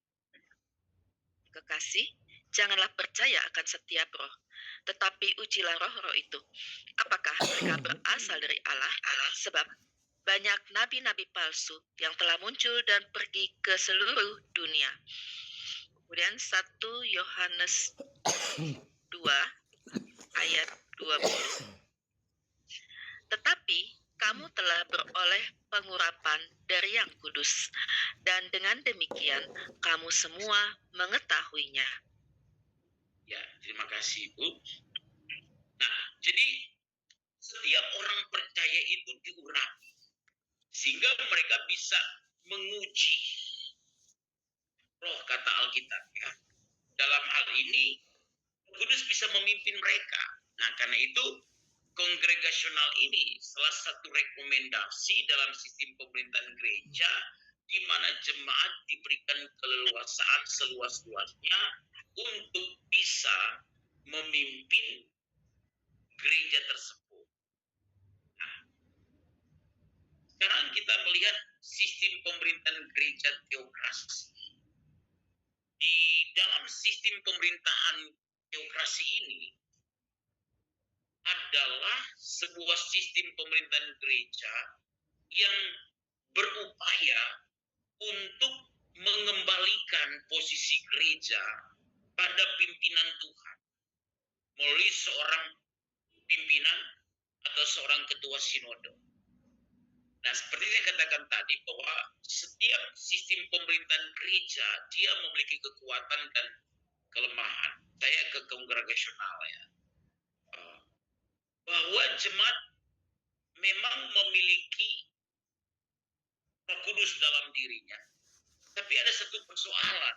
kekasih, janganlah percaya akan setiap roh, tetapi ujilah roh-roh itu, apakah mereka berasal dari Allah, sebab banyak nabi-nabi palsu yang telah muncul dan pergi ke seluruh dunia. Kemudian 1 Yohanes 2 ayat 20. Tetapi kamu telah beroleh pengurapan dari Yang Kudus, dan dengan demikian kamu semua mengetahuinya. Ya, terima kasih Ibu. Nah, jadi setiap orang percaya itu diurapi sehingga mereka bisa menguji roh, kata Alkitab ya. Dalam hal ini Kudus bisa memimpin mereka. Nah, karena itu kongregasional ini salah satu rekomendasi dalam sistem pemerintahan gereja di mana jemaat diberikan keleluasaan seluas-luasnya untuk bisa memimpin gereja tersebut. Nah, sekarang kita melihat sistem pemerintahan gereja teokrasi. Di dalam sistem pemerintahan teokrasi ini adalah sebuah sistem pemerintahan gereja yang berupaya untuk mengembalikan posisi gereja pada pimpinan Tuhan melalui seorang pimpinan atau seorang ketua sinode. Nah, seperti yang saya katakan tadi bahwa setiap sistem pemerintahan gereja dia memiliki kekuatan dan kelemahan. Saya ke kongregasional ya. Bahwa jemaat memang memiliki Roh Kudus dalam dirinya. Tapi ada satu persoalan.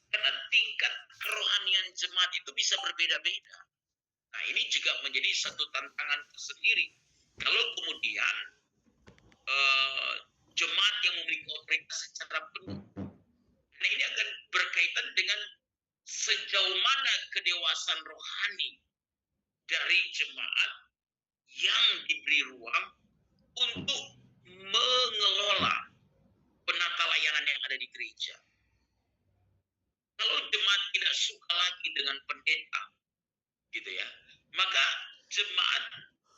Karena tingkat kerohanian jemaat itu bisa berbeda-beda. Nah, ini juga menjadi satu tantangan tersendiri. Kalau kemudian jemaat yang memiliki otoritas secara penuh, nah ini akan berkaitan dengan sejauh mana kedewasaan rohani dari jemaat yang diberi ruang untuk mengelola penata layanan yang ada di gereja. Kalau jemaat tidak suka lagi dengan pendeta, gitu ya, maka jemaat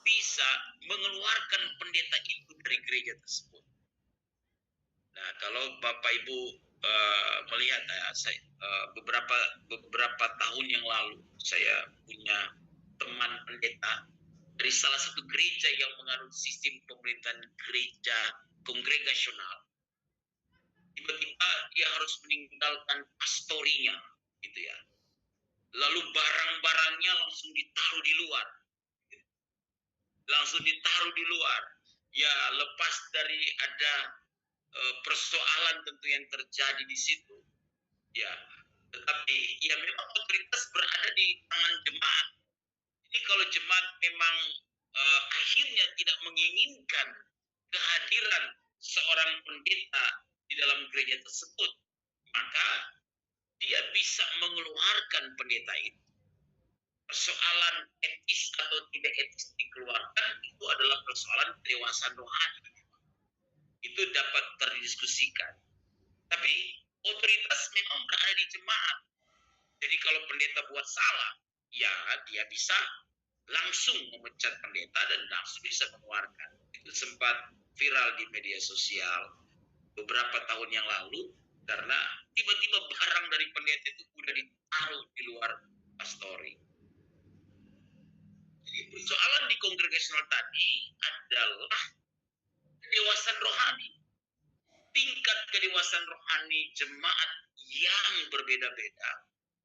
bisa mengeluarkan pendeta itu dari gereja tersebut. Nah, kalau Bapak Ibu melihat beberapa tahun yang lalu saya punya teman pendeta dari salah satu gereja yang menganut sistem pemerintahan gereja kongregasional. Tiba-tiba dia harus meninggalkan pastorinya, gitu ya. Lalu barang-barangnya langsung ditaruh di luar. Ya, lepas dari ada persoalan tentu yang terjadi di situ. Ya, tetapi ya memang otoritas berada di tangan jemaat. Jadi kalau jemaat memang akhirnya tidak menginginkan kehadiran seorang pendeta di dalam gereja tersebut, maka dia bisa mengeluarkan pendeta itu. Persoalan etis atau tidak etis dikeluarkan itu adalah persoalan kedewasaan rohani. Itu dapat terdiskusikan. Tapi otoritas memang berada di jemaat. Jadi kalau pendeta buat salah, ya dia bisa langsung memecat pendeta dan langsung bisa mengeluarkan. Itu sempat viral di media sosial beberapa tahun yang lalu karena tiba-tiba barang dari pendeta itu udah ditaruh di luar pastori. Jadi persoalan di kongregasional tadi adalah kedewasaan rohani. Tingkat kedewasaan rohani jemaat yang berbeda-beda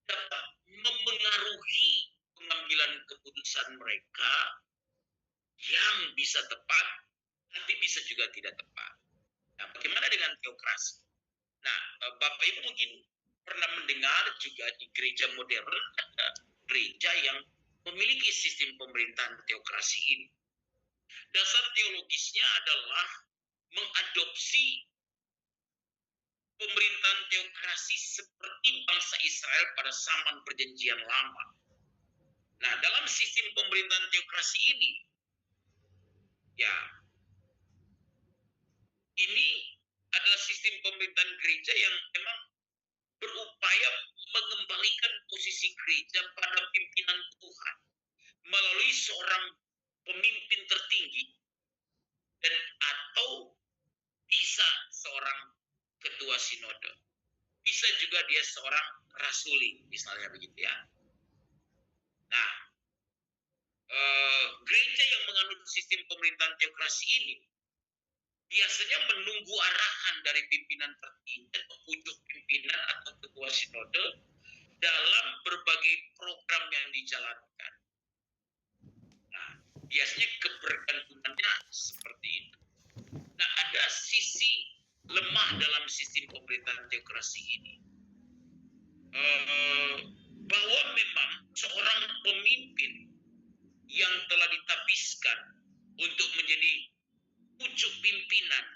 dapat memengaruhi pengambilan keputusan mereka yang bisa tepat, tapi bisa juga tidak tepat. Nah, bagaimana dengan teokrasi? Nah, Bapak Ibu mungkin pernah mendengar juga di gereja modern ada gereja yang memiliki sistem pemerintahan teokrasi ini. Dasar teologisnya adalah mengadopsi pemerintahan teokrasi seperti bangsa Israel pada zaman perjanjian lama. Nah, dalam sistem pemerintahan teokrasi ini, ya, ini adalah sistem pemerintahan gereja yang memang berupaya mengembalikan posisi gereja pada pimpinan Tuhan melalui seorang pemimpin tertinggi dan atau bisa seorang ketua sinode. Bisa juga dia seorang rasuli, misalnya begitu ya. Nah, gereja yang menganut sistem pemerintahan teokrasi ini biasanya menunggu arahan dari pimpinan tertinggi atau pucuk pimpinan atau ketua sinode dalam berbagai program yang dijalankan. Nah, biasanya kebergantungannya seperti itu. Nah, ada sisi lemah dalam sistem pemerintahan teokrasi ini. Bahwa memang seorang pemimpin yang telah ditapiskan untuk menjadi pucuk pimpinan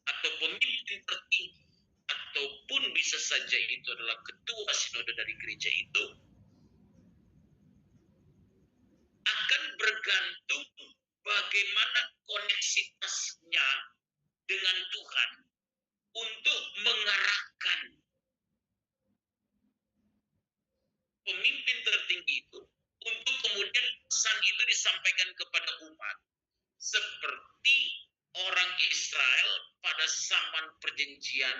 atau pemimpin tertinggi, ataupun bisa saja itu adalah ketua sinode dari gereja itu, akan bergantung bagaimana koneksitasnya dengan Tuhan untuk mengarahkan pemimpin tertinggi itu untuk kemudian pesan itu disampaikan kepada umat seperti orang Israel pada zaman perjanjian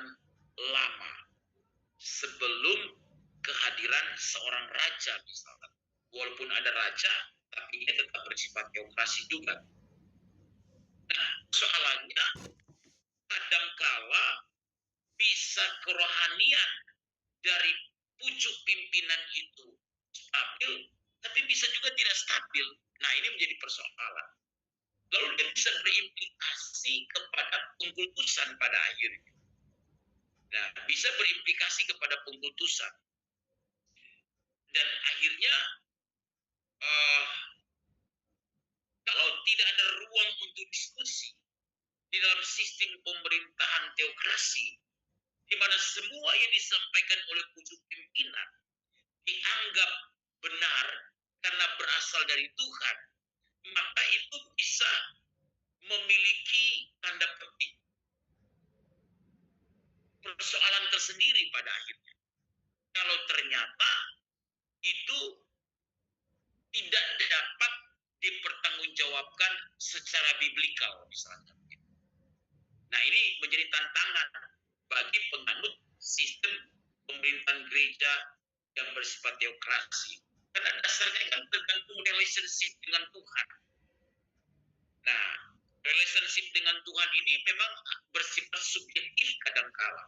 lama sebelum kehadiran seorang raja misalnya. Walaupun ada raja, tapi dia tetap bersifat teokrasi juga. Nah, soalannya kadangkala bisa kerohanian dari pucuk pimpinan itu stabil, tapi bisa juga tidak stabil. Nah, ini menjadi persoalan. Lalu dia bisa berimplikasi kepada pengkultusan pada akhirnya. Nah, bisa berimplikasi kepada pengkultusan. Dan akhirnya, kalau tidak ada ruang untuk diskusi di dalam sistem pemerintahan teokrasi, di mana semua yang disampaikan oleh pucuk pimpinan dianggap benar karena berasal dari Tuhan, maka itu bisa memiliki tanda petik persoalan tersendiri pada akhirnya. Kalau ternyata itu tidak dapat dipertanggungjawabkan secara biblikal misalnya. Nah, ini menjadi tantangan bagi penganut sistem pemerintahan gereja yang bersifat teokrasi. Karena dasarnya kan tergantung relationship dengan Tuhan. Nah, relationship dengan Tuhan ini memang bersifat subjektif kadangkala.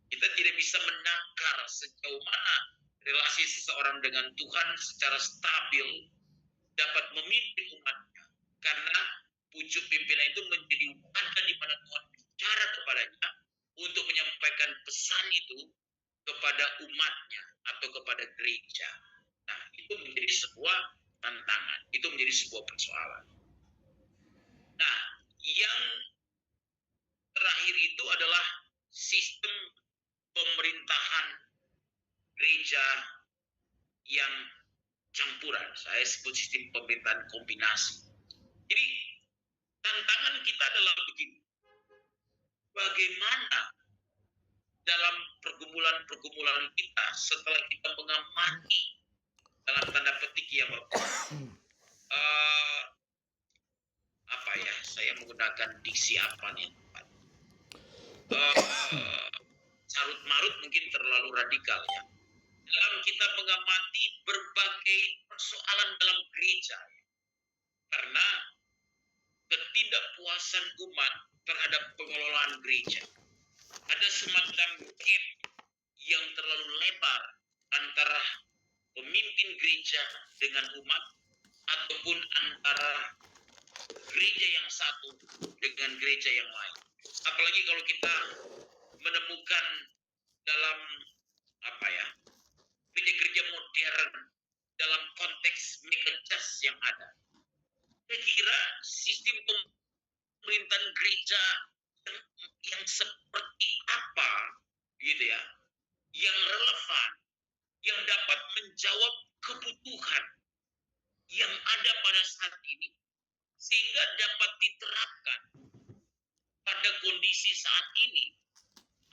Kita tidak bisa menakar sejauh mana relasi seseorang dengan Tuhan secara stabil dapat memimpin umatnya. Karena pucuk pimpinan itu menjadi wadah di mana Tuhan bicara kepadanya untuk menyampaikan pesan itu kepada umatnya atau kepada gereja. Nah, itu menjadi sebuah tantangan, itu menjadi sebuah persoalan. Nah, yang terakhir itu adalah sistem pemerintahan gereja yang campuran. Saya sebut sistem pemerintahan kombinasi. Jadi, tantangan kita adalah begini. Bagaimana dalam pergumulan-pergumulan kita setelah kita mengamati dalam tanda petik ya Bapak, saya menggunakan diksi apa nih Pak? Carut marut mungkin terlalu radikal ya. Dalam kita mengamati berbagai persoalan dalam gereja, karena ketidakpuasan umat terhadap pengelolaan gereja. Ada semacam gap yang terlalu lebar antara pemimpin gereja dengan umat, ataupun antara gereja yang satu dengan gereja yang lain. Apalagi kalau kita menemukan dalam gereja-gereja modern dalam konteks megachurch yang ada. Saya kira sistem pemerintahan gereja yang seperti apa gitu ya, yang relevan, yang dapat menjawab kebutuhan yang ada pada saat ini, sehingga dapat diterapkan pada kondisi saat ini,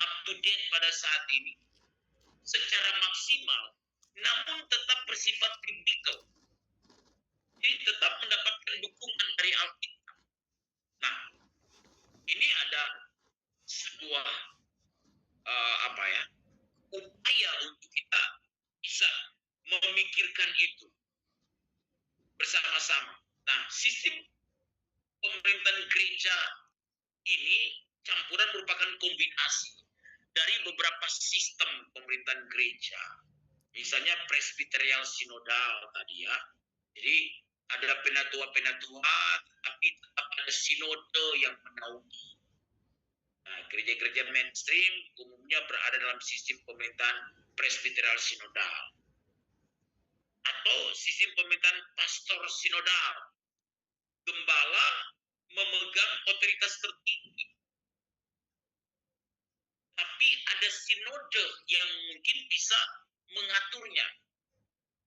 up to date pada saat ini, secara maksimal, namun tetap bersifat biblical. Jadi tetap mendapatkan dukungan dari Alkitab. Nah, ini ada sebuah upaya untuk kita bisa memikirkan itu bersama-sama. Nah, sistem pemerintahan gereja ini campuran merupakan kombinasi dari beberapa sistem pemerintahan gereja. Misalnya presbiterial sinodal tadi ya. Jadi ada penatua-penatua, tapi tetap ada sinode yang menaungi. Nah, gereja-gereja mainstream umumnya berada dalam sistem pemerintahan presbiterial sinodal atau sistem pemerintahan pastor sinodal. Gembala memegang otoritas tertinggi. Tapi ada sinode yang mungkin bisa mengaturnya.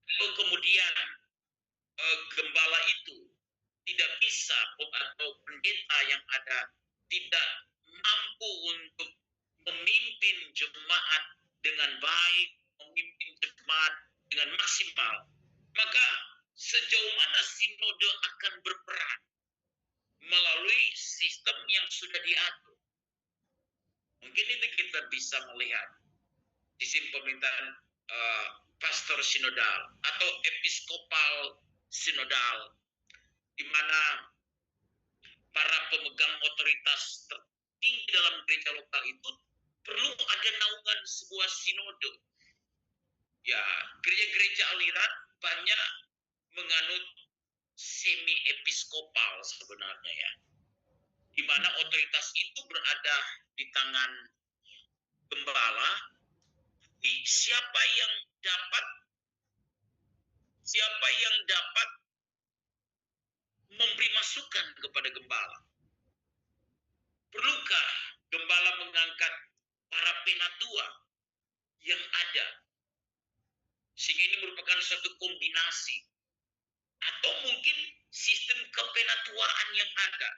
Kalau kemudian gembala itu tidak bisa atau pendeta yang ada tidak mampu untuk memimpin jemaat dengan baik, memimpin jemaat dengan maksimal, maka sejauh mana sinode akan berperan melalui sistem yang sudah diatur. Mungkin itu kita bisa melihat sistem pemerintahan pastor sinodal atau episkopal sinodal, di mana para pemegang otoritas tertinggi dalam gereja lokal itu perlu ada naungan sebuah sinode. Ya, gereja-gereja aliran banyak menganut semi episkopal sebenarnya ya, di mana otoritas itu berada di tangan gembala. Siapa yang dapat memberi masukan kepada gembala? Perlukah gembala mengangkat para penatua yang ada? Sehingga ini merupakan suatu kombinasi. Atau mungkin sistem kepenatuaan yang ada,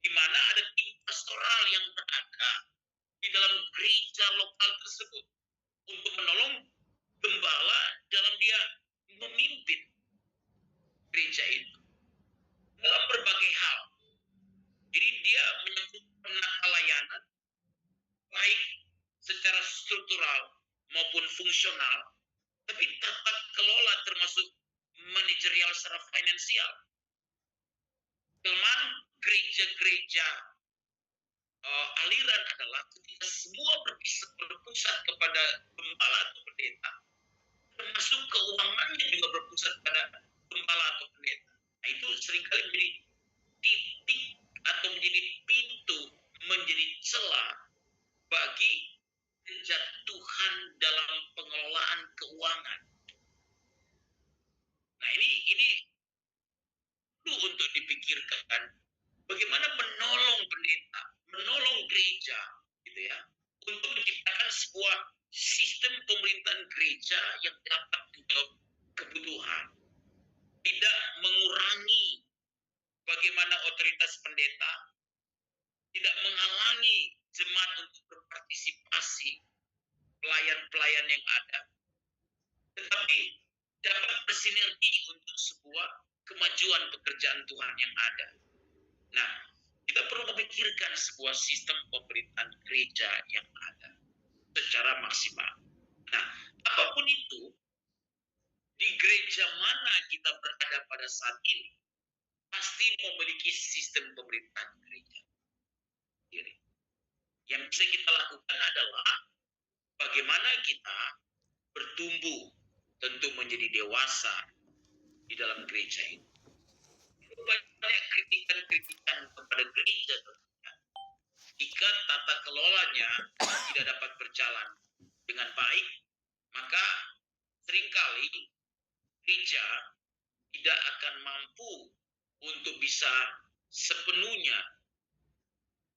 di mana ada tim pastoral yang berada di dalam gereja lokal tersebut untuk menolong gembala dalam dia memimpin gereja itu dalam berbagai hal. Jadi dia menyebut penata layanan baik secara struktural maupun fungsional, tapi tata kelola termasuk manajerial secara finansial. Kelemahan gereja-gereja aliran adalah ketika semua berpusat kepada gembala atau pendeta, termasuk keuangannya juga berpusat pada gembala atau pendeta. Nah, itu seringkali menjadi titik atau menjadi pintu, menjadi celah bagi kejatuhan dalam pengelolaan keuangan. Nah, ini perlu untuk dipikirkan bagaimana menolong pendeta, menolong gereja, gitu ya, untuk menciptakan sebuah sistem pemerintahan gereja yang dapat menjawab kebutuhan, tidak mengurangi bagaimana otoritas pendeta, tidak menghalangi jemaat untuk berpartisipasi pelayan-pelayan yang ada, tetapi dapat bersinergi untuk sebuah kemajuan pekerjaan Tuhan yang ada. Nah, kita perlu memikirkan sebuah sistem pemerintahan gereja yang ada secara maksimal. Nah, apapun itu, di gereja mana kita berada pada saat ini, pasti memiliki sistem pemerintahan gereja. Yang bisa kita lakukan adalah bagaimana kita bertumbuh, tentu menjadi dewasa di dalam gereja ini. Banyak kritikan-kritikan kepada gereja tentunya. Jika tata kelolanya tidak dapat berjalan dengan baik, maka seringkali gereja tidak akan mampu untuk bisa sepenuhnya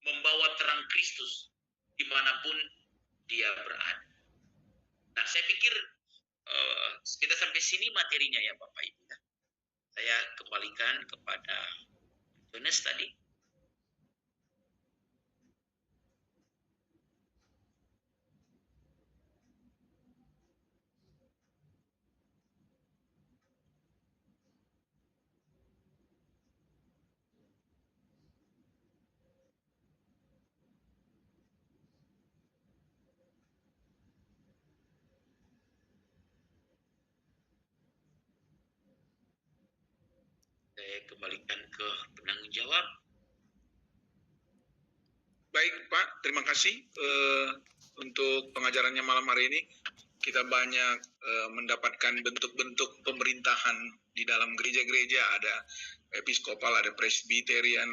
membawa terang Kristus dimanapun dia berada. Nah, saya pikir kita sampai sini materinya ya Bapak Ibu. Saya kembalikan kepada Jonas tadi. Saya kembalikan ke penanggung jawab. Baik Pak, terima kasih untuk pengajarannya malam hari ini. kita banyak mendapatkan bentuk-bentuk pemerintahan di dalam gereja-gereja, ada episkopal, ada presbyterian,